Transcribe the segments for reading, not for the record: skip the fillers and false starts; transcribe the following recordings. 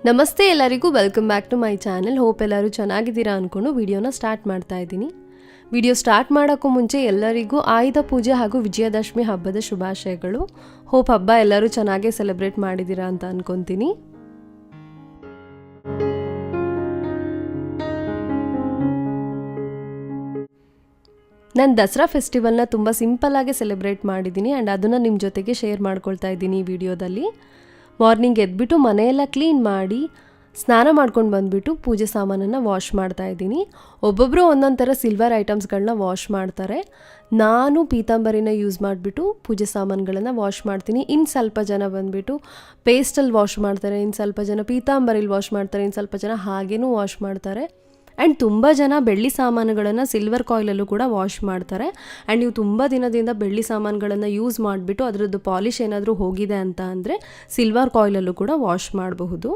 ನಮಸ್ತೆ ಎಲ್ಲರಿಗೂ welcome back to my channel. Hope ಎಲ್ಲರೂ ಚೆನ್ನಾಗಿದ್ದೀರಾ ಅಂದ್ಕೊಂಡು ವಿಡಿಯೋನ ಸ್ಟಾರ್ಟ್ ಮಾಡ್ತಾ ಇದ್ದೀನಿ. ವಿಡಿಯೋ ಸ್ಟಾರ್ಟ್ ಮಾಡೋಕ್ಕೂ ಮುಂಚೆ ಎಲ್ಲರಿಗೂ ಆಯುಧ ಪೂಜೆ ಹಾಗೂ ವಿಜಯದಶಮಿ ಹಬ್ಬದ ಶುಭಾಶಯಗಳು. ಹೋಪ್ ಹಬ್ಬ ಎಲ್ಲರೂ ಚೆನ್ನಾಗೇ ಸೆಲೆಬ್ರೇಟ್ ಮಾಡಿದ್ದೀರಾ ಅಂತ ಅಂದ್ಕೊತೀನಿ. ನಾನು ದಸರಾ ಫೆಸ್ಟಿವಲ್ನ ತುಂಬ ಸಿಂಪಲ್ಲಾಗಿ ಸೆಲೆಬ್ರೇಟ್ ಮಾಡಿದ್ದೀನಿ ಆ್ಯಂಡ್ ಅದನ್ನು ನಿಮ್ಮ ಜೊತೆಗೆ ಶೇರ್ ಮಾಡ್ಕೊಳ್ತಾ ಇದ್ದೀನಿ ಈ ವಿಡಿಯೋದಲ್ಲಿ. ಮಾರ್ನಿಂಗ್ ಎದ್ಬಿಟ್ಟು ಮನೆಯೆಲ್ಲ ಕ್ಲೀನ್ ಮಾಡಿ ಸ್ನಾನ ಮಾಡ್ಕೊಂಡು ಬಂದುಬಿಟ್ಟು ಪೂಜೆ ಸಾಮಾನನ್ನು ವಾಶ್ ಮಾಡ್ತಾ ಇದ್ದೀನಿ. ಒಬ್ಬೊಬ್ಬರು ಒಂದೊಂದು ಥರ ಸಿಲ್ವರ್ ಐಟಮ್ಸ್ಗಳನ್ನ ವಾಶ್ ಮಾಡ್ತಾರೆ. ನಾನು ಪೀತಾಂಬರಿನ ಯೂಸ್ ಮಾಡಿಬಿಟ್ಟು ಪೂಜೆ ಸಾಮಾನುಗಳನ್ನು ವಾಶ್ ಮಾಡ್ತೀನಿ. ಇನ್ನು ಸ್ವಲ್ಪ ಜನ ಬಂದುಬಿಟ್ಟು ಪೇಸ್ಟಲ್ಲಿ ವಾಶ್ ಮಾಡ್ತಾರೆ, ಇನ್ನು ಸ್ವಲ್ಪ ಜನ ಪೀತಾಂಬರಿಲಿ ವಾಶ್ ಮಾಡ್ತಾರೆ, ಇನ್ನು ಸ್ವಲ್ಪ ಜನ ಹಾಗೇನೂ ವಾಶ್ ಮಾಡ್ತಾರೆ. ಆ್ಯಂಡ್ ತುಂಬ ಜನ ಬೆಳ್ಳಿ ಸಾಮಾನುಗಳನ್ನು ಸಿಲ್ವರ್ ಕಾಯಿಲಲ್ಲೂ ಕೂಡ ವಾಶ್ ಮಾಡ್ತಾರೆ. ಆ್ಯಂಡ್ ನೀವು ತುಂಬ ದಿನದಿಂದ ಬೆಳ್ಳಿ ಸಾಮಾನುಗಳನ್ನು ಯೂಸ್ ಮಾಡಿಬಿಟ್ಟು ಅದರದ್ದು ಪಾಲಿಷ್ ಏನಾದರೂ ಹೋಗಿದೆ ಅಂತ ಅಂದರೆ ಸಿಲ್ವರ್ ಕಾಯಿಲಲ್ಲೂ ಕೂಡ ವಾಶ್ ಮಾಡಬಹುದು.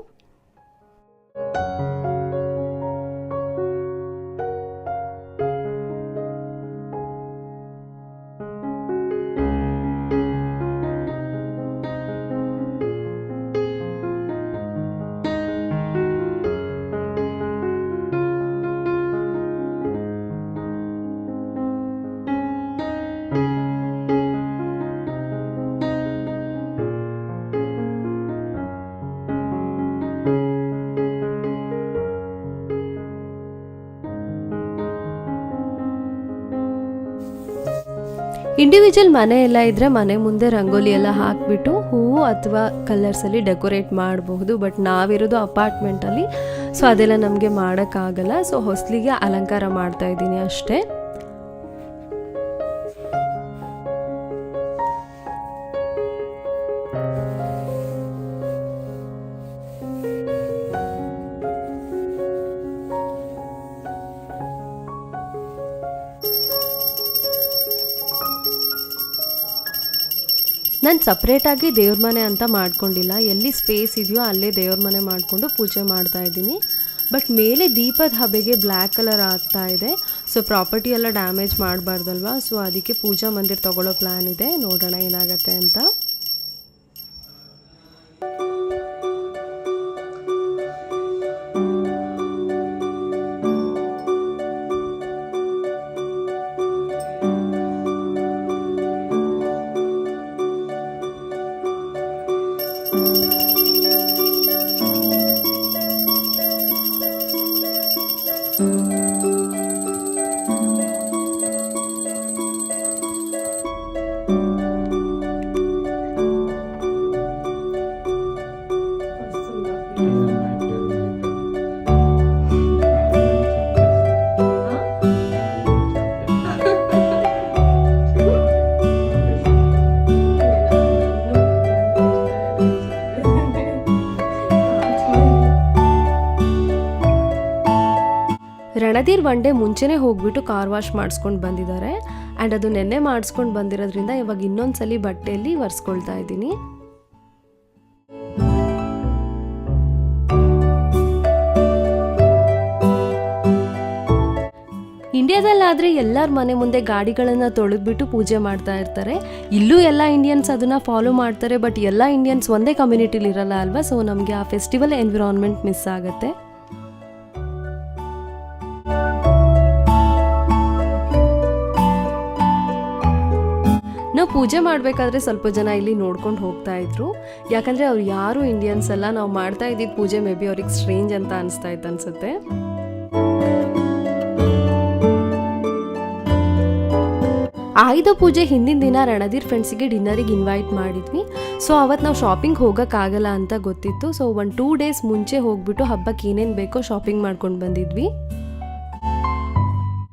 ಇಂಡಿವಿಜುವಲ್ ಮನೆ ಎಲ್ಲ ಇದ್ದರೆ ಮನೆ ಮುಂದೆ ರಂಗೋಲಿ ಎಲ್ಲ ಹಾಕಿಬಿಟ್ಟು ಹೂವು ಅಥವಾ ಕಲರ್ಸಲ್ಲಿ ಡೆಕೋರೇಟ್ ಮಾಡಬಹುದು. ಬಟ್ ನಾವಿರೋದು ಅಪಾರ್ಟ್ಮೆಂಟಲ್ಲಿ, ಸೊ ಅದೆಲ್ಲ ನಮಗೆ ಮಾಡೋಕ್ಕಾಗಲ್ಲ. ಸೊ ಹೊಸಲಿಗೆ ಅಲಂಕಾರ ಮಾಡ್ತಾ ಇದ್ದೀನಿ ಅಷ್ಟೇ. ನಾನು ಸಪ್ರೇಟಾಗಿ ದೇವ್ರ ಮನೆ ಅಂತ ಮಾಡ್ಕೊಂಡಿಲ್ಲ. ಎಲ್ಲಿ ಸ್ಪೇಸ್ ಇದೆಯೋ ಅಲ್ಲೇ ದೇವ್ರ ಮನೆ ಮಾಡಿಕೊಂಡು ಪೂಜೆ ಮಾಡ್ತಾ ಇದ್ದೀನಿ. ಬಟ್ ಮೇಲೆ ದೀಪದ ಹಬೆಗೆ ಬ್ಲ್ಯಾಕ್ ಕಲರ್ ಆಗ್ತಾ ಇದೆ. ಸೊ ಪ್ರಾಪರ್ಟಿ ಎಲ್ಲ ಡ್ಯಾಮೇಜ್ ಮಾಡಬಾರ್ದಲ್ವಾ, ಸೊ ಅದಕ್ಕೆ ಪೂಜಾ ಮಂದಿರ ತೊಗೊಳ್ಳೋ ಪ್ಲ್ಯಾನ್ ಇದೆ. ನೋಡೋಣ ಏನಾಗುತ್ತೆ ಅಂತ. ರಣಧೀರ್ ಒನ್ ಡೇ ಮುಂಚೆನೇ ಹೋಗ್ಬಿಟ್ಟು ಕಾರ್ ವಾಶ್ ಮಾಡಿಸ್ಕೊಂಡು ಬಂದಿದ್ದಾರೆ. ಆ್ಯಂಡ್ ಅದು ನೆನ್ನೆ ಮಾಡಿಸ್ಕೊಂಡು ಬಂದಿರೋದ್ರಿಂದ ಇವಾಗ ಇನ್ನೊಂದ್ಸಲಿ ಬಟ್ಟೆಯಲ್ಲಿ ಒರೆಸ್ಕೊಳ್ತಾ ಇದ್ದೀನಿ. ಇಂಡಿಯಾದಲ್ಲಾದರೆ ಎಲ್ಲರ ಮನೆ ಮುಂದೆ ಗಾಡಿಗಳನ್ನು ತೊಳೆದ್ಬಿಟ್ಟು ಪೂಜೆ ಮಾಡ್ತಾ ಇರ್ತಾರೆ. ಇಲ್ಲೂ ಎಲ್ಲ ಇಂಡಿಯನ್ಸ್ ಅದನ್ನು ಫಾಲೋ ಮಾಡ್ತಾರೆ. ಬಟ್ ಎಲ್ಲ ಇಂಡಿಯನ್ಸ್ ಒಂದೇ ಕಮ್ಯುನಿಟಿಲಿ ಇರಲ್ಲ ಅಲ್ವಾ, ಸೊ ನಮಗೆ ಆ ಫೆಸ್ಟಿವಲ್ ಎನ್ವಿರಾನ್ಮೆಂಟ್ ಮಿಸ್ ಆಗುತ್ತೆ. ನಾವು ಪೂಜೆ ಮಾಡಬೇಕಾದ್ರೆ ಸ್ವಲ್ಪ ಜನ ಇಲ್ಲಿ ನೋಡ್ಕೊಂಡು ಹೋಗ್ತಾ ಇದ್ರು. ಯಾಕಂದರೆ ಅವ್ರು ಯಾರು ಇಂಡಿಯನ್ಸ್ ಅಲ್ಲ. ನಾವು ಮಾಡ್ತಾ ಇದ್ದಿದ್ದು ಪೂಜೆ ಮೇ ಬಿ ಅವ್ರಿಗೆ ಸ್ಟ್ರೇಂಜ್ ಅಂತ ಅನಿಸ್ತಾ ಇತ್ತು ಅನ್ಸುತ್ತೆ. ಆಯುಧ ಪೂಜೆ ಹಿಂದಿನ ದಿನ ರಣಧೀರ್ ಫ್ರೆಂಡ್ಸಿಗೆ ಡಿನ್ನರಿಗೆ ಇನ್ವೈಟ್ ಮಾಡಿದ್ವಿ. ಸೊ ಅವತ್ತು ನಾವು ಶಾಪಿಂಗ್ ಹೋಗೋಕ್ಕಾಗಲ್ಲ ಅಂತ ಗೊತ್ತಿತ್ತು. ಸೊ 1-2 ಡೇಸ್ ಮುಂಚೆ ಹೋಗ್ಬಿಟ್ಟು ಹಬ್ಬಕ್ಕೆ ಏನೇನು ಬೇಕೋ ಶಾಪಿಂಗ್ ಮಾಡ್ಕೊಂಡು ಬಂದಿದ್ವಿ.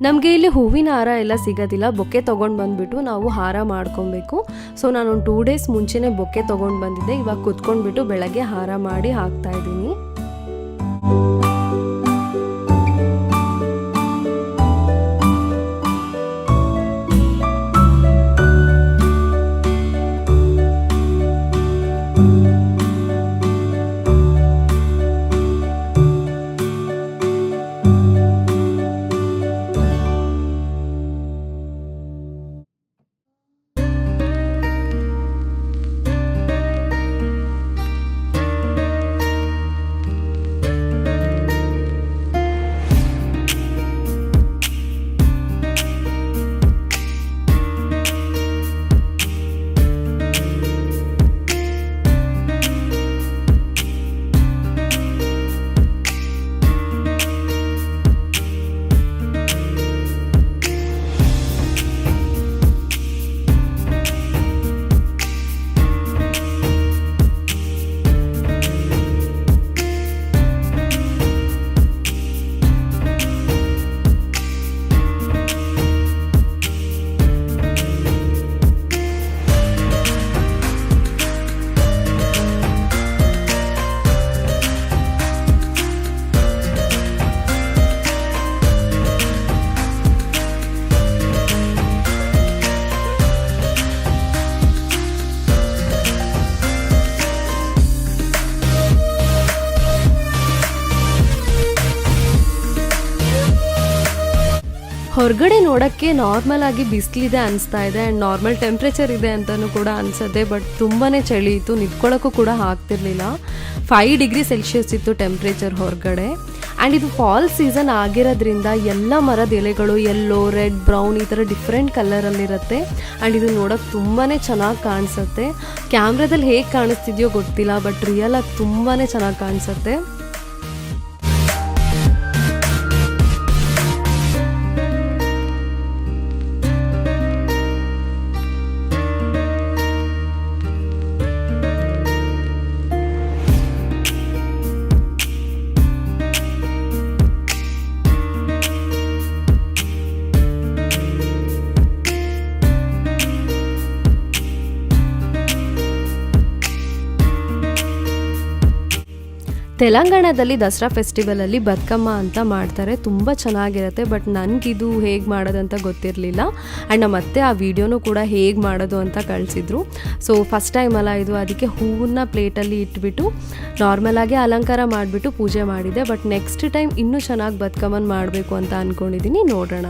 ನಮಗೆ ಇಲ್ಲಿ ಹೂವಿನ ಹಾರ ಎಲ್ಲ ಸಿಗೋದಿಲ್ಲ. ಬೊಕ್ಕೆ ತೊಗೊಂಡು ಬಂದುಬಿಟ್ಟು ನಾವು ಹಾರ ಮಾಡ್ಕೊಬೇಕು. ಸೊ ನಾನು ಒಂದು 2 ಡೇಸ್ ಮುಂಚೆನೇ ಬೊಕ್ಕೆ ತೊಗೊಂಡು ಬಂದಿದ್ದೆ. ಇವಾಗ ಕುತ್ಕೊಂಡ್ಬಿಟ್ಟು ಬೆಳಗ್ಗೆ ಹಾರ ಮಾಡಿ ಹಾಕ್ತಾ ಇದ್ದೀನಿ. ಹೊರಗಡೆ ನೋಡೋಕ್ಕೆ ನಾರ್ಮಲ್ ಆಗಿ ಬಿಸಿಲಿದೆ ಅನಿಸ್ತಾ ಇದೆ ಆ್ಯಂಡ್ ನಾರ್ಮಲ್ ಟೆಂಪ್ರೇಚರ್ ಇದೆ ಅಂತಲೂ ಕೂಡ ಅನಿಸುತ್ತೆ. ಬಟ್ ತುಂಬಾ ಚಳಿ ಇತ್ತು, ನಿಂತ್ಕೊಳ್ಳೋಕ್ಕೂ ಕೂಡ ಆಗ್ತಿರ್ಲಿಲ್ಲ. 5 ಡಿಗ್ರಿ ಸೆಲ್ಸಿಯಸ್ ಇತ್ತು ಟೆಂಪ್ರೇಚರ್ ಹೊರಗಡೆ. ಆ್ಯಂಡ್ ಇದು ಫಾಲ್ ಸೀಸನ್ ಆಗಿರೋದ್ರಿಂದ ಎಲ್ಲ ಮರದ ಎಲೆಗಳು ಯೆಲ್ಲೋ, ರೆಡ್, ಬ್ರೌನ್ ಈ ಥರ ಡಿಫ್ರೆಂಟ್ ಕಲರಲ್ಲಿರುತ್ತೆ. ಆ್ಯಂಡ್ ಇದು ನೋಡೋಕ್ಕೆ ತುಂಬಾ ಚೆನ್ನಾಗಿ ಕಾಣಿಸುತ್ತೆ. ಕ್ಯಾಮ್ರಾದಲ್ಲಿ ಹೇಗೆ ಕಾಣಿಸ್ತಿದೆಯೋ ಗೊತ್ತಿಲ್ಲ, ಬಟ್ ರಿಯಲಾಗಿ ತುಂಬಾ ಚೆನ್ನಾಗಿ ಕಾಣಿಸುತ್ತೆ. ತೆಲಂಗಾಣದಲ್ಲಿ ದಸರಾ ಫೆಸ್ಟಿವಲಲ್ಲಿ ಬದುಕಮ್ಮ ಅಂತ ಮಾಡ್ತಾರೆ, ತುಂಬ ಚೆನ್ನಾಗಿರುತ್ತೆ. ಬಟ್ ನನಗಿದು ಹೇಗೆ ಮಾಡೋದಂತ ಗೊತ್ತಿರಲಿಲ್ಲ. ಆ್ಯಂಡ್ ನಮ್ಮ ಅತ್ತೆ ಆ ವಿಡಿಯೋನೂ ಕೂಡ ಹೇಗೆ ಮಾಡೋದು ಅಂತ ಕಳಿಸಿದ್ರು. ಸೊ ಫಸ್ಟ್ ಟೈಮ್ ಅಲ್ಲ ಇದು, ಅದಕ್ಕೆ ಹೂವನ್ನ ಪ್ಲೇಟಲ್ಲಿ ಇಟ್ಬಿಟ್ಟು ನಾರ್ಮಲಾಗಿ ಅಲಂಕಾರ ಮಾಡಿಬಿಟ್ಟು ಪೂಜೆ ಮಾಡಿದೆ. ಬಟ್ ನೆಕ್ಸ್ಟ್ ಟೈಮ್ ಇನ್ನೂ ಚೆನ್ನಾಗಿ ಬದುಕಮ್ಮನ ಮಾಡಬೇಕು ಅಂತ ಅಂದ್ಕೊಂಡಿದ್ದೀನಿ, ನೋಡೋಣ.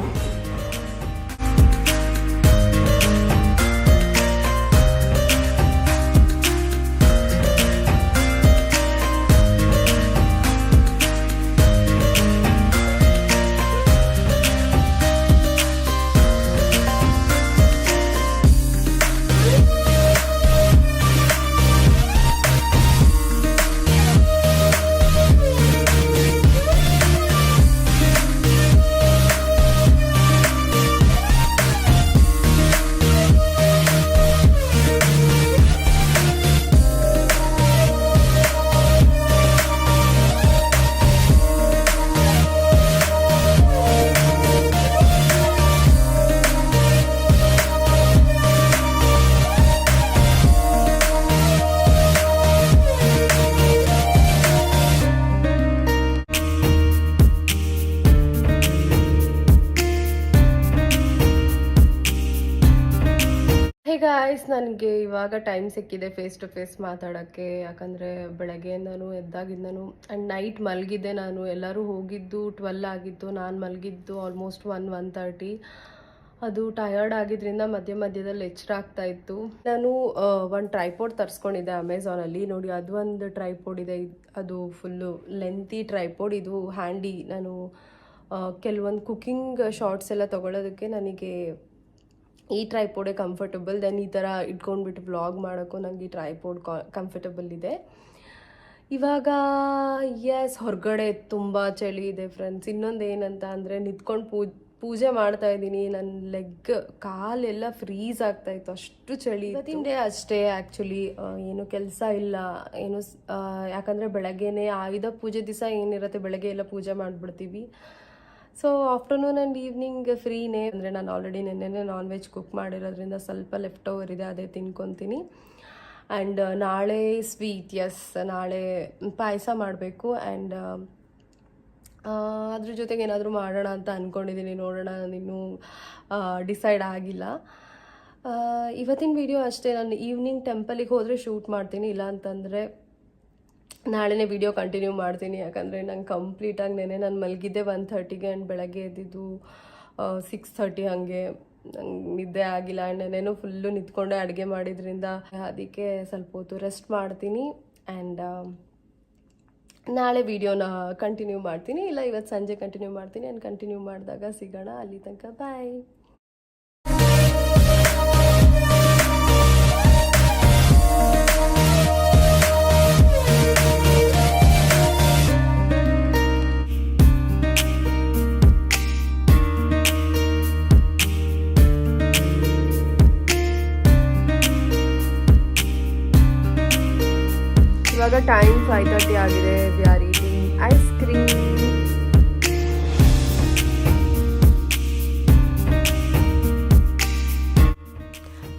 ಗಾಯ್ಸ್, ನನಗೆ ಇವಾಗ ಟೈಮ್ ಸಿಕ್ಕಿದೆ ಫೇಸ್ ಟು ಫೇಸ್ ಮಾತಾಡೋಕ್ಕೆ. ಯಾಕಂದರೆ ಬೆಳಗ್ಗೆಯಿಂದನೂ ಎದ್ದಾಗಿದ್ದನು ಆ್ಯಂಡ್ ನೈಟ್ ಮಲಗಿದ್ದೆ ನಾನು. ಎಲ್ಲರೂ ಹೋಗಿದ್ದು 12 ಆಗಿತ್ತು, ನಾನು ಮಲಗಿದ್ದು ಆಲ್ಮೋಸ್ಟ್ 1:30. ಅದು ಟಯರ್ಡ್ ಆಗಿದ್ದರಿಂದ ಮಧ್ಯದಲ್ಲಿ ಎಚ್ಚರ ಆಗ್ತಾ ಇತ್ತು. ನಾನು ಒಂದು ಟ್ರೈಪೋಡ್ ತರಿಸ್ಕೊಂಡಿದ್ದೆ ಅಮೆಝಾನಲ್ಲಿ. ನೋಡಿ, ಅದು ಒಂದು ಟ್ರೈಪೋಡ್ ಇದೆ. ಅದು ಫುಲ್ಲು ಲೆಂತಿ ಟ್ರೈಪೋಡ್. ಇದು ಹ್ಯಾಂಡಿ. ನಾನು ಕೆಲವೊಂದು ಕುಕ್ಕಿಂಗ್ ಶಾರ್ಟ್ಸ್ ಎಲ್ಲ ತೊಗೊಳೋದಕ್ಕೆ ನನಗೆ ಈ ಟ್ರೈಪೋಡೇ ಕಂಫರ್ಟಬಲ್. ದೆನ್ ಈ ಥರ ಇಟ್ಕೊಂಡ್ಬಿಟ್ಟು ವ್ಲಾಗ್ ಮಾಡೋಕ್ಕೂ ನನಗೆ ಈ ಟ್ರೈಪೋಡ್ ಕಂಫರ್ಟಬಲ್ ಇದೆ. ಇವಾಗ ಹೊರಗಡೆ ತುಂಬ ಚಳಿ ಇದೆ ಫ್ರೆಂಡ್ಸ್. ಇನ್ನೊಂದು ಏನಂತ ಅಂದರೆ, ನಿಂತ್ಕೊಂಡು ಪೂಜೆ ಮಾಡ್ತಾ ಇದ್ದೀನಿ. ನನ್ನ ಕಾಲೆಲ್ಲ ಫ್ರೀಸ್ ಆಗ್ತಾಯಿತ್ತು, ಅಷ್ಟು ಚಳಿ. ಇವತ್ತಿನ ಡೇ ಅಷ್ಟೇ ಆ್ಯಕ್ಚುಲಿ. ಏನು ಕೆಲಸ ಇಲ್ಲ ಏನು, ಯಾಕಂದರೆ ಬೆಳಗ್ಗೆನೇ ಆಯುಧ ಪೂಜೆ ದಿವಸ ಏನಿರುತ್ತೆ, ಬೆಳಗ್ಗೆ ಎಲ್ಲ ಪೂಜೆ ಮಾಡಿಬಿಡ್ತೀವಿ. ಸೊ ಆಫ್ಟರ್ನೂನ್ ಆ್ಯಂಡ್ ಈವ್ನಿಂಗ್ ಫ್ರೀನೇ. ಅಂದರೆ ನಾನು ಆಲ್ರೆಡಿ ನೆನ್ನೆನೇ ನಾನ್ ವೆಜ್ ಕುಕ್ ಮಾಡಿರೋದ್ರಿಂದ ಸ್ವಲ್ಪ ಲೆಫ್ಟ್ ಓವರ್ ಇದೆ, ಅದೇ ತಿನ್ಕೊತೀನಿ. ಆ್ಯಂಡ್ ನಾಳೆ ಸ್ವೀಟ್, ನಾಳೆ ಪಾಯಸ ಮಾಡಬೇಕು. ಆ್ಯಂಡ್ ಅದ್ರ ಜೊತೆಗೆ ಏನಾದರೂ ಮಾಡೋಣ ಅಂತ ಅಂದ್ಕೊಂಡಿದ್ದೀನಿ. ನೋಡೋಣ, ಇನ್ನೂ ಡಿಸೈಡ್ ಆಗಿಲ್ಲ. ಇವತ್ತಿನ ವಿಡಿಯೋ ಅಷ್ಟೇ. ನಾನು ಈವ್ನಿಂಗ್ ಟೆಂಪಲಿಗೆ ಹೋದರೆ ಶೂಟ್ ಮಾಡ್ತೀನಿ, ಇಲ್ಲ ಅಂತಂದರೆ ನಾಳೆನೇ ವಿಡಿಯೋ ಕಂಟಿನ್ಯೂ ಮಾಡ್ತೀನಿ. ಯಾಕಂದರೆ ನಂಗೆ ಕಂಪ್ಲೀಟಾಗಿ ನಾನು ಮಲಗಿದ್ದೆ 1:30ಗೆ ಆ್ಯಂಡ್ ಬೆಳಗ್ಗೆ ಎದ್ದಿದ್ದು 6:30 ಹಾಗೆ. ನಂಗೆ ನಿದ್ದೆ ಆಗಿಲ್ಲ. ಆ್ಯಂಡ್ ನೆನೆನೂ ಫುಲ್ಲು ನಿಂತ್ಕೊಂಡೆ ಅಡುಗೆ ಮಾಡಿದ್ರಿಂದ ಅದಕ್ಕೆ ಸ್ವಲ್ಪ ಹೊತ್ತು ರೆಸ್ಟ್ ಮಾಡ್ತೀನಿ. ಆ್ಯಂಡ್ ನಾಳೆ ವಿಡಿಯೋನ ಕಂಟಿನ್ಯೂ ಮಾಡ್ತೀನಿ, ಇಲ್ಲ ಇವತ್ತು ಸಂಜೆ ಕಂಟಿನ್ಯೂ ಮಾಡ್ತೀನಿ. ಆ್ಯಂಡ್ ಕಂಟಿನ್ಯೂ ಮಾಡಿದಾಗ ಸಿಗೋಣ. ಅಲ್ಲಿ ತನಕ ಬಾಯ್. ಇವಾಗ ಟೈಮ್ 5:30 ಆಗಿದೆ. We are eating ice cream.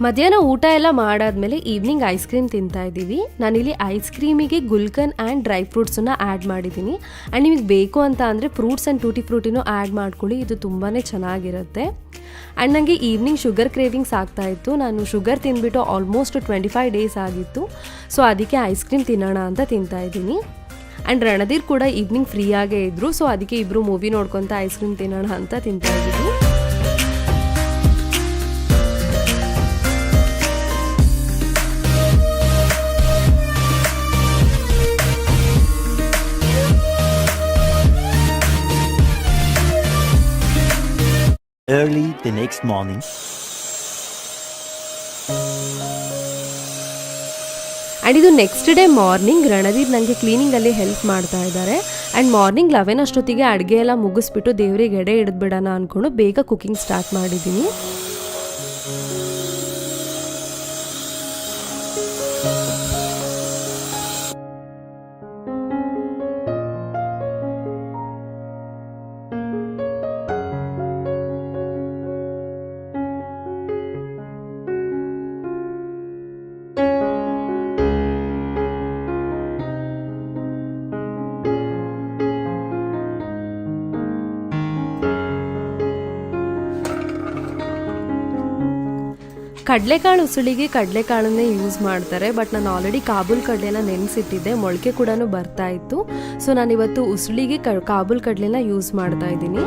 ಮಧ್ಯಾಹ್ನ ಊಟ ಎಲ್ಲ ಮಾಡಾದ್ಮೇಲೆ ಈವ್ನಿಂಗ್ ಐಸ್ ಕ್ರೀಮ್ ತಿಂತಾ ಇದ್ದೀವಿ. ನಾನಿಲ್ಲಿ ಐಸ್ ಕ್ರೀಮಿಗೆ ಗುಲ್ಕನ್ ಆ್ಯಂಡ್ ಡ್ರೈ ಫ್ರೂಟ್ಸನ್ನು ಆ್ಯಡ್ ಮಾಡಿದ್ದೀನಿ. ಆ್ಯಂಡ್ ನಿಮಗೆ ಬೇಕು ಅಂತ ಅಂದರೆ ಫ್ರೂಟ್ಸ್ ಆ್ಯಂಡ್ ಟೂಟಿ ಫ್ರೂಟಿನೂ ಆ್ಯಡ್ ಮಾಡ್ಕೊಳ್ಳಿ, ಇದು ತುಂಬಾ ಚೆನ್ನಾಗಿರುತ್ತೆ. ಆ್ಯಂಡ್ ನನಗೆ ಈವ್ನಿಂಗ್ ಶುಗರ್ ಕ್ರೇವಿಂಗ್ಸ್ ಆಗ್ತಾಯಿತ್ತು. ನಾನು ಶುಗರ್ ತಿಂದ್ಬಿಟ್ಟು ಆಲ್ಮೋಸ್ಟ್ 25 ಡೇಸ್ ಆಗಿತ್ತು. ಸೊ ಅದಕ್ಕೆ ಐಸ್ ಕ್ರೀಮ್ ತಿನ್ನೋಣ ಅಂತ ತಿಂತಾಯಿದ್ದೀನಿ. ಆ್ಯಂಡ್ ರಣಧೀರ್ ಕೂಡ ಈವ್ನಿಂಗ್ ಫ್ರೀಯಾಗೇ ಇದ್ದರು. ಸೊ ಅದಕ್ಕೆ ಇಬ್ಬರು ಮೂವಿ ನೋಡ್ಕೊತ ಐಸ್ ಕ್ರೀಮ್ ತಿನ್ನೋಣ ಅಂತ ತಿಂತಾಯಿದ್ದೀವಿ. Early the next morning. And ಇದು ನೆಕ್ಸ್ಟ್ ಡೇ ಮಾರ್ನಿಂಗ್ ರಣಧೀರ್ ನನಗೆ ಕ್ಲೀನಿಂಗಲ್ಲಿ ಹೆಲ್ಪ್ ಮಾಡ್ತಾ ಇದ್ದಾರೆ. ಆ್ಯಂಡ್ ಮಾರ್ನಿಂಗ್ 11 ಅಷ್ಟೊತ್ತಿಗೆ ಅಡುಗೆ ಎಲ್ಲ ಮುಗಿಸ್ಬಿಟ್ಟು ದೇವ್ರಿಗೆ ಎಡೆ ಹಿಡಿದ್ಬಿಡೋಣ ಅಂದ್ಕೊಂಡು ಬೇಗ ಕುಕಿಂಗ್ ಸ್ಟಾರ್ಟ್ ಮಾಡಿದ್ದೀನಿ. ಕಡಲೆಕಾಳು ಉಸುಳಿಗೆ ಕಡಲೆಕಾಳನ್ನೇ ಯೂಸ್ ಮಾಡ್ತಾರೆ, ಬಟ್ ನಾನು ಆಲ್ರೆಡಿ ಕಾಬೂಲ್ ಕಡಲೆನ ನೆನೆಸಿಟ್ಟಿದ್ದೆ, ಮೊಳಕೆ ಕೂಡ ಬರ್ತಾ ಇತ್ತು. ಸೊ ನಾನಿವತ್ತು ಉಸುಳಿಗೆ ಕಾಬೂಲ್ ಕಡಲೆನ ಯೂಸ್ ಮಾಡ್ತಾ ಇದ್ದೀನಿ.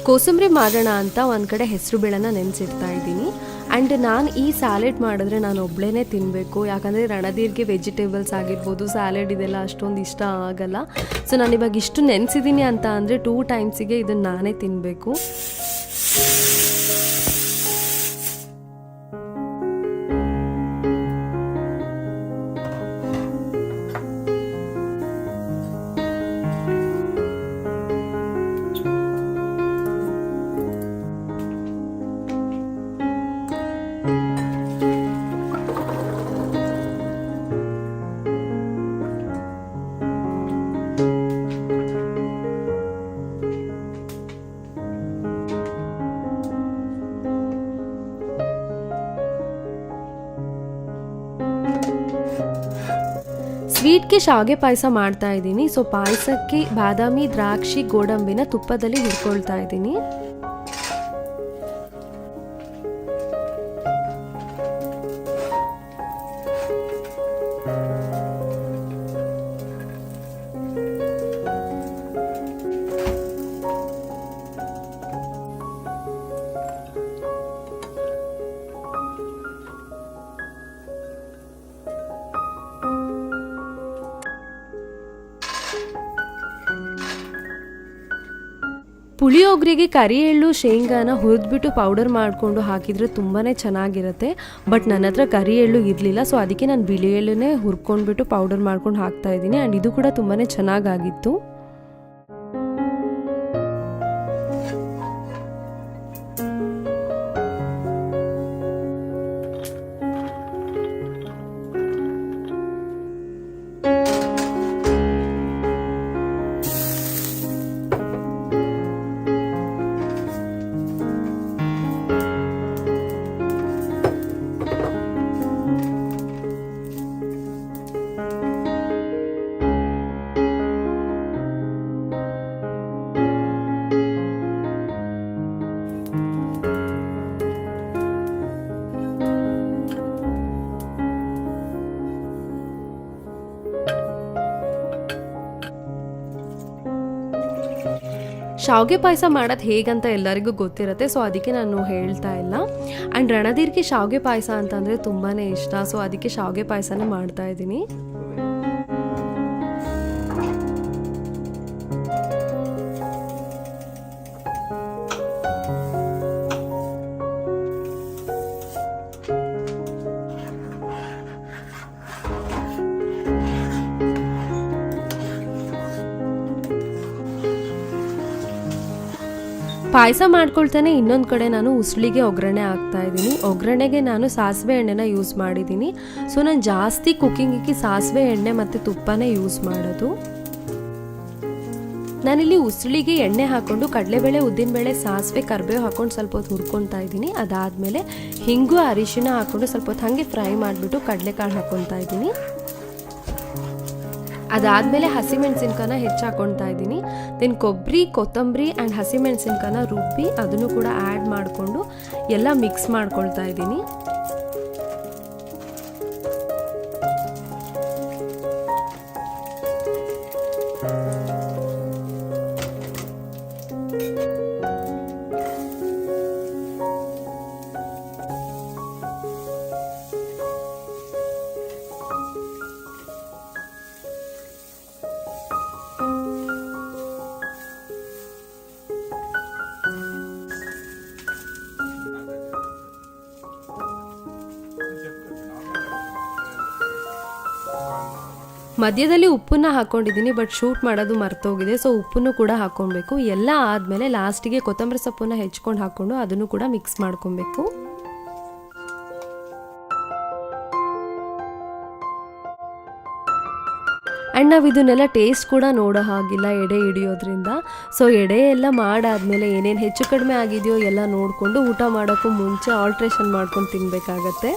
ಕೋಸಂಬರಿ ಮಾಡೋಣ ಅಂತ ಒಂದು ಕಡೆ ಹೆಸರು ಬೇಳೆನ ನೆನೆಸಿಡ್ತಾ ಇದ್ದೀನಿ. ಆ್ಯಂಡ್ ನಾನು ಈ ಸ್ಯಾಲೆಡ್ ಮಾಡಿದ್ರೆ ನಾನು ಒಬ್ಬಳೇ ತಿನ್ನಬೇಕು, ಯಾಕಂದರೆ ರಣಧೀರ್ಗೆ ವೆಜಿಟೇಬಲ್ಸ್ ಆಗಿರ್ಬೋದು ಸ್ಯಾಲೆಡ್ ಇದೆಲ್ಲ ಅಷ್ಟೊಂದು ಇಷ್ಟ ಆಗಲ್ಲ. ಸೊ ನಾನು ಇವಾಗ ಇಷ್ಟು ನೆನೆಸಿದ್ದೀನಿ ಅಂತ ಅಂದರೆ 2 ಟೈಮ್ಸಿಗೆ ಇದನ್ನು ನಾನೇ ತಿನ್ನಬೇಕು. ಸ್ವೀಟ್ಗೆ ಶಾವಿಗೆ ಪಾಯಸ ಮಾಡ್ತಾ ಇದ್ದೀನಿ. ಸೊ ಪಾಯಸಕ್ಕೆ ಬಾದಾಮಿ, ದ್ರಾಕ್ಷಿ, ಗೋಡಂಬಿನ ತುಪ್ಪದಲ್ಲಿ ಹುರ್ಕೊಳ್ತಾ ಇದ್ದೀನಿ. ಪುಳಿಯೋಗರೆಗೆ ಕರಿ ಎಳ್ಳು ಶೇಂಗಾನ ಹುರಿದ್ಬಿಟ್ಟು ಪೌಡರ್ ಮಾಡಿಕೊಂಡು ಹಾಕಿದರೆ ತುಂಬಾ ಚೆನ್ನಾಗಿರುತ್ತೆ. ಬಟ್ ನನ್ನ ಹತ್ರ ಕರಿ ಎಳ್ಳು ಇರಲಿಲ್ಲ, ಸೊ ಅದಕ್ಕೆ ನಾನು ಬಿಳಿ ಎಳ್ಳನ್ನೇ ಹುರ್ಕೊಂಡ್ಬಿಟ್ಟು ಪೌಡರ್ ಮಾಡ್ಕೊಂಡು ಹಾಕ್ತಾ ಇದ್ದೀನಿ. ಆ್ಯಂಡ್ ಇದು ಕೂಡ ತುಂಬಾ ಚೆನ್ನಾಗಾಗಿತ್ತು. ಶಾವಿಗೆ ಪಾಯಸ ಮಾಡೋದು ಹೇಗಂತ ಎಲ್ಲರಿಗೂ ಗೊತ್ತಿರುತ್ತೆ, ಸೊ ಅದಕ್ಕೆ ನಾನು ಹೇಳ್ತಾ ಇಲ್ಲ. ಆ್ಯಂಡ್ ರಣಧೀರ್ಗೆ ಶಾವಿಗೆ ಪಾಯಸ ಅಂತಂದರೆ ತುಂಬಾ ಇಷ್ಟ, ಸೊ ಅದಕ್ಕೆ ಶಾವಿಗೆ ಪಾಯಸನೇ ಮಾಡ್ತಾ ಇದ್ದೀನಿ. ಪಾಯಸ ಮಾಡ್ಕೊಳ್ತಾನೆ ಇನ್ನೊಂದು ಕಡೆ ನಾನು ಉಸುಳಿಗೆ ಒಗ್ಗರಣೆ ಹಾಕ್ತಾ ಇದ್ದೀನಿ. ಒಗ್ಗರಣೆಗೆ ನಾನು ಸಾಸಿವೆ ಎಣ್ಣೆನ ಯೂಸ್ ಮಾಡಿದ್ದೀನಿ. ಸೊ ನಾನು ಜಾಸ್ತಿ ಕುಕ್ಕಿಂಗಿಗೆ ಸಾಸಿವೆ ಎಣ್ಣೆ ಮತ್ತು ತುಪ್ಪನೇ ಯೂಸ್ ಮಾಡೋದು. ನಾನಿಲ್ಲಿ ಉಸುಳಿಗೆ ಎಣ್ಣೆ ಹಾಕ್ಕೊಂಡು ಕಡಲೆಬೇಳೆ, ಉದ್ದಿನಬೇಳೆ, ಸಾಸಿವೆ, ಕರಿಬೇವು ಹಾಕ್ಕೊಂಡು ಸ್ವಲ್ಪ ಹೊತ್ತು ಹುರ್ಕೊತಾ ಇದ್ದೀನಿ. ಅದಾದಮೇಲೆ ಹಿಂಗು, ಅರಿಶಿನ ಹಾಕ್ಕೊಂಡು ಸ್ವಲ್ಪ ಹೊತ್ತು ಹಾಗೆ ಫ್ರೈ ಮಾಡಿಬಿಟ್ಟು ಕಡಲೆಕಾಳು ಹಾಕ್ಕೊತಾ ಇದ್ದೀನಿ. ಅದಾದಮೇಲೆ ಹಸಿಮೆಣಸಿನ್ಕಾಯನ್ನ ಹೆಚ್ಚಾಕೊಳ್ತಾ ಇದ್ದೀನಿ. ದೆನ್ ಕೊಬ್ಬರಿ, ಕೊತ್ತಂಬರಿ ಆ್ಯಂಡ್ ಹಸಿಮೆಣಸಿನ್ಕಾಯನ್ನ ರುಬ್ಬಿ ಅದನ್ನು ಕೂಡ ಆ್ಯಡ್ ಮಾಡಿಕೊಂಡು ಎಲ್ಲ ಮಿಕ್ಸ್ ಮಾಡ್ಕೊಳ್ತಾ ಇದ್ದೀನಿ. ಮಧ್ಯದಲ್ಲಿ ಉಪ್ಪನ್ನ ಹಾಕ್ಕೊಂಡಿದ್ದೀನಿ, ಬಟ್ ಶೂಟ್ ಮಾಡೋದು ಮರ್ತೋಗಿದೆ. ಸೊ ಉಪ್ಪನ್ನು ಕೂಡ ಹಾಕ್ಕೊಬೇಕು. ಎಲ್ಲ ಆದಮೇಲೆ ಲಾಸ್ಟಿಗೆ ಕೊತ್ತಂಬರಿ ಸೊಪ್ಪನ್ನ ಹೆಚ್ಕೊಂಡು ಹಾಕ್ಕೊಂಡು ಅದನ್ನು ಕೂಡ ಮಿಕ್ಸ್ ಮಾಡ್ಕೊಬೇಕು. ಆ್ಯಂಡ್ ನಾವು ಇದನ್ನೆಲ್ಲ ಟೇಸ್ಟ್ ಕೂಡ ನೋಡೋ ಹಾಗಿಲ್ಲ ಎಡೆ ಹಿಡಿಯೋದ್ರಿಂದ. ಸೊ ಎಡೆ ಎಲ್ಲ ಮಾಡಾದ್ಮೇಲೆ ಏನೇನು ಹೆಚ್ಚು ಕಡಿಮೆ ಆಗಿದೆಯೋ ಎಲ್ಲ ನೋಡಿಕೊಂಡು ಊಟ ಮಾಡೋಕ್ಕೂ ಮುಂಚೆ ಆಲ್ಟ್ರೇಷನ್ ಮಾಡ್ಕೊಂಡು ತಿನ್ನಬೇಕಾಗತ್ತೆ.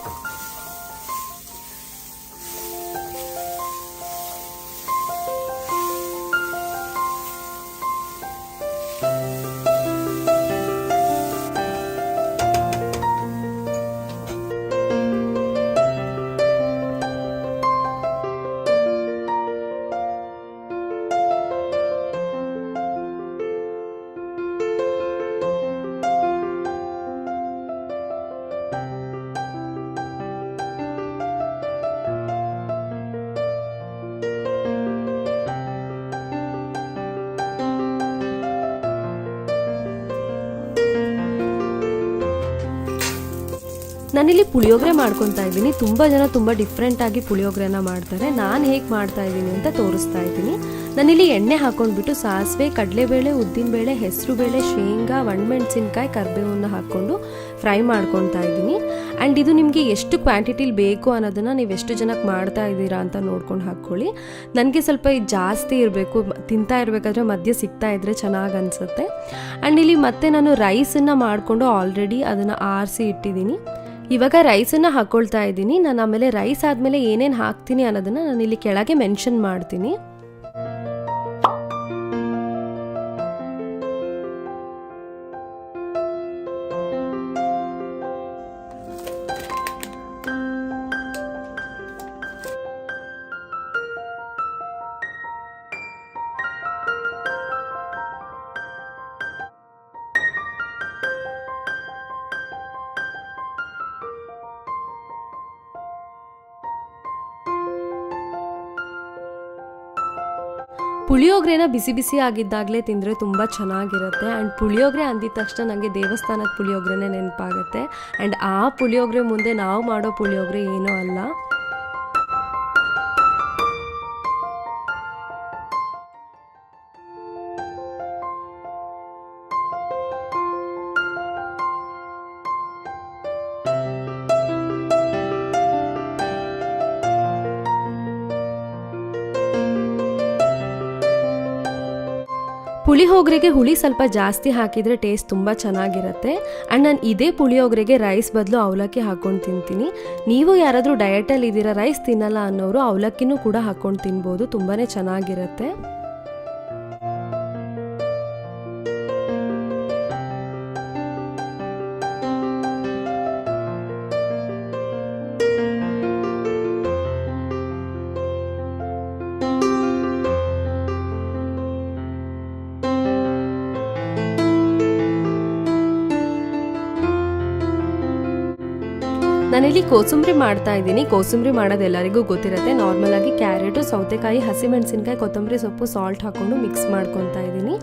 ನಾನಿಲ್ಲಿ ಪುಳಿಯೋಗರೆ ಮಾಡ್ಕೊತಾ ಇದ್ದೀನಿ. ತುಂಬ ಜನ ತುಂಬ ಡಿಫ್ರೆಂಟಾಗಿ ಪುಳಿಯೋಗರೆನ ಮಾಡ್ತಾರೆ. ನಾನು ಹೇಗೆ ಮಾಡ್ತಾ ಇದ್ದೀನಿ ಅಂತ ತೋರಿಸ್ತಾ ಇದ್ದೀನಿ. ನಾನಿಲ್ಲಿ ಎಣ್ಣೆ ಹಾಕ್ಕೊಂಡ್ಬಿಟ್ಟು ಸಾಸಿವೆ, ಕಡಲೆಬೇಳೆ, ಉದ್ದಿನಬೇಳೆ, ಹೆಸರುಬೇಳೆ, ಶೇಂಗಾ, ಒಣಮೆಣಸಿನ್ಕಾಯಿ, ಕರಿಬೇವನ್ನ ಹಾಕ್ಕೊಂಡು ಫ್ರೈ ಮಾಡ್ಕೊತಾ ಇದ್ದೀನಿ. ಆ್ಯಂಡ್ ಇದು ನಿಮಗೆ ಎಷ್ಟು ಕ್ವಾಂಟಿಟಿಲಿ ಬೇಕು ಅನ್ನೋದನ್ನು ನೀವು ಎಷ್ಟು ಜನಕ್ಕೆ ಮಾಡ್ತಾ ಇದ್ದೀರಾ ಅಂತ ನೋಡ್ಕೊಂಡು ಹಾಕ್ಕೊಳ್ಳಿ. ನನಗೆ ಸ್ವಲ್ಪ ಇದು ಜಾಸ್ತಿ ಇರಬೇಕು, ತಿಂತಾ ಇರಬೇಕಾದ್ರೆ ಮಧ್ಯೆ ಸಿಗ್ತಾ ಇದ್ದರೆ ಚೆನ್ನಾಗಿ ಅನಿಸುತ್ತೆ. ಆ್ಯಂಡ್ ಇಲ್ಲಿ ಮತ್ತೆ ನಾನು ರೈಸನ್ನು ಮಾಡಿಕೊಂಡು ಆಲ್ರೆಡಿ ಅದನ್ನು ಆರಿಸಿ ಇಟ್ಟಿದ್ದೀನಿ. ಇವಾಗ ರೈಸನ್ನು ಹಾಕ್ಕೊಳ್ತಾ ಇದ್ದೀನಿ. ನಾನು ಆಮೇಲೆ ರೈಸ್ ಆದಮೇಲೆ ಏನೇನು ಹಾಕ್ತೀನಿ ಅನ್ನೋದನ್ನು ನಾನು ಇಲ್ಲಿ ಕೆಳಗೆ ಮೆನ್ಷನ್ ಮಾಡ್ತೀನಿ. ಪುಳಿಯೋಗರೆನ ಬಿಸಿ ಬಿಸಿ ಆಗಿದ್ದಾಗಲೇ ತಿಂದರೆ ತುಂಬ ಚೆನ್ನಾಗಿರುತ್ತೆ. ಆ್ಯಂಡ್ ಪುಳಿಯೋಗರೆ ಅಂದಿದ ತಕ್ಷಣ ನನಗೆ ದೇವಸ್ಥಾನದ ಪುಳಿಯೋಗರೆನೇ ನೆನಪಾಗುತ್ತೆ. ಆ್ಯಂಡ್ ಆ ಪುಳಿಯೋಗರೆ ಮುಂದೆ ನಾವು ಮಾಡೋ ಪುಳಿಯೋಗರೆ ಏನೂ ಅಲ್ಲ. ಪುಳಿಯೋಗರೆಗೆ ಹುಳಿ ಸ್ವಲ್ಪ ಜಾಸ್ತಿ ಹಾಕಿದರೆ ಟೇಸ್ಟ್ ತುಂಬ ಚೆನ್ನಾಗಿರುತ್ತೆ. ಆ್ಯಂಡ್ ನಾನು ಇದೇ ಪುಳಿಯೋಗರೆಗೆ ರೈಸ್ ಬದಲು ಅವಲಕ್ಕಿ ಹಾಕ್ಕೊಂಡು ತಿಂತೀನಿ. ನೀವು ಯಾರಾದರೂ ಡಯಟಲ್ಲಿ ಇದ್ದೀರಾ, ರೈಸ್ ತಿನ್ನಲ್ಲ ಅನ್ನೋರು ಅವಲಕ್ಕಿನೂ ಕೂಡ ಹಾಕ್ಕೊಂಡು ತಿನ್ಬೋದು, ತುಂಬಾ ಚೆನ್ನಾಗಿರುತ್ತೆ. ನಾನಿಲ್ಲಿ ಕೋಸಂಬರಿ ಮಾಡ್ತಾ ಇದ್ದೀನಿ. ಕೋಸಂಬರಿ ಮಾಡೋದು ಎಲ್ಲರಿಗೂ ಗೊತ್ತಿರುತ್ತೆ. ನಾರ್ಮಲ್ ಆಗಿ ಕ್ಯಾರೆಟು, ಸೌತೆಕಾಯಿ, ಹಸಿಮೆಣಸಿನ್ಕಾಯಿ, ಕೊತ್ತಂಬರಿ ಸೊಪ್ಪು, ಸಾಲ್ಟ್ ಹಾಕೊಂಡು ಮಿಕ್ಸ್ ಮಾಡ್ಕೊತಾ ಇದ್ದೀನಿ.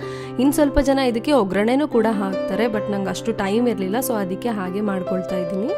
ಇನ್ನು ಸ್ವಲ್ಪ ಜನ ಇದಕ್ಕೆ ಒಗ್ಗರಣೆನೂ ಕೂಡ ಹಾಕ್ತಾರೆ, ಬಟ್ ನಂಗೆ ಅಷ್ಟು ಟೈಮ್ ಇರಲಿಲ್ಲ, ಸೊ ಅದಕ್ಕೆ ಹಾಗೆ ಮಾಡ್ಕೊಳ್ತಾ ಇದ್ದೀನಿ.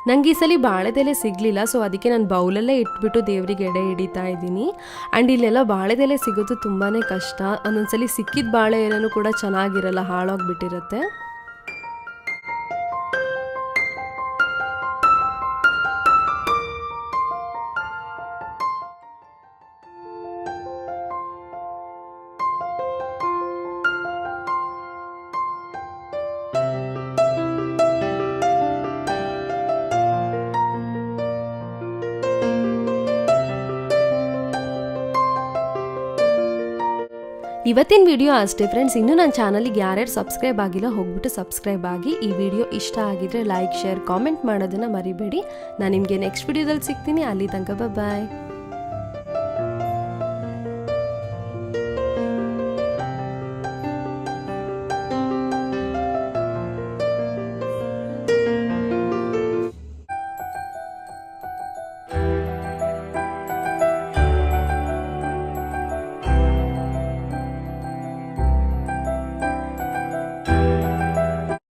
ನನಗೆ ಈ ಸಲ ಬಾಳೆದೆಲೆ ಸಿಗಲಿಲ್ಲ, ಸೊ ಅದಕ್ಕೆ ನಾನು ಬೌಲಲ್ಲೇ ಇಟ್ಬಿಟ್ಟು ದೇವರಿಗೆ ಎಡೆ ಹಿಡಿತಾ ಇದ್ದೀನಿ. ಆ್ಯಂಡ್ ಇಲ್ಲೆಲ್ಲ ಬಾಳೆದೆಲೆ ಸಿಗೋದು ತುಂಬಾ ಕಷ್ಟ. ಒಂದೊಂದ್ಸಲಿ ಸಿಕ್ಕಿದ ಬಾಳೆ ಎಲೆನೂ ಕೂಡ ಚೆನ್ನಾಗಿರಲ್ಲ, ಹಾಳಾಗಿಬಿಟ್ಟಿರುತ್ತೆ. ಇವತ್ತಿನ ವಿಡಿಯೋ ಅಷ್ಟೇ ಫ್ರೆಂಡ್ಸ್. ಇನ್ನೂ ನನ್ನ ಚಾನಲಿಗೆ ಯಾರ್ಯಾರು ಸಬ್ಸ್ಕ್ರೈಬ್ ಆಗಿಲ್ಲ ಹೋಗ್ಬಿಟ್ಟು ಸಬ್ಸ್ಕ್ರೈಬ್ ಆಗಿ. ಈ ವಿಡಿಯೋ ಇಷ್ಟ ಆಗಿದ್ರೆ ಲೈಕ್, ಶೇರ್, ಕಾಮೆಂಟ್ ಮಾಡೋದನ್ನು ಮರಿಬೇಡಿ. ನಾನು ನಿಮಗೆ ನೆಕ್ಸ್ಟ್ ವಿಡಿಯೋದಲ್ಲಿ ಸಿಗ್ತೀನಿ. ಅಲ್ಲಿ ತನಕ ಬಾಯ್.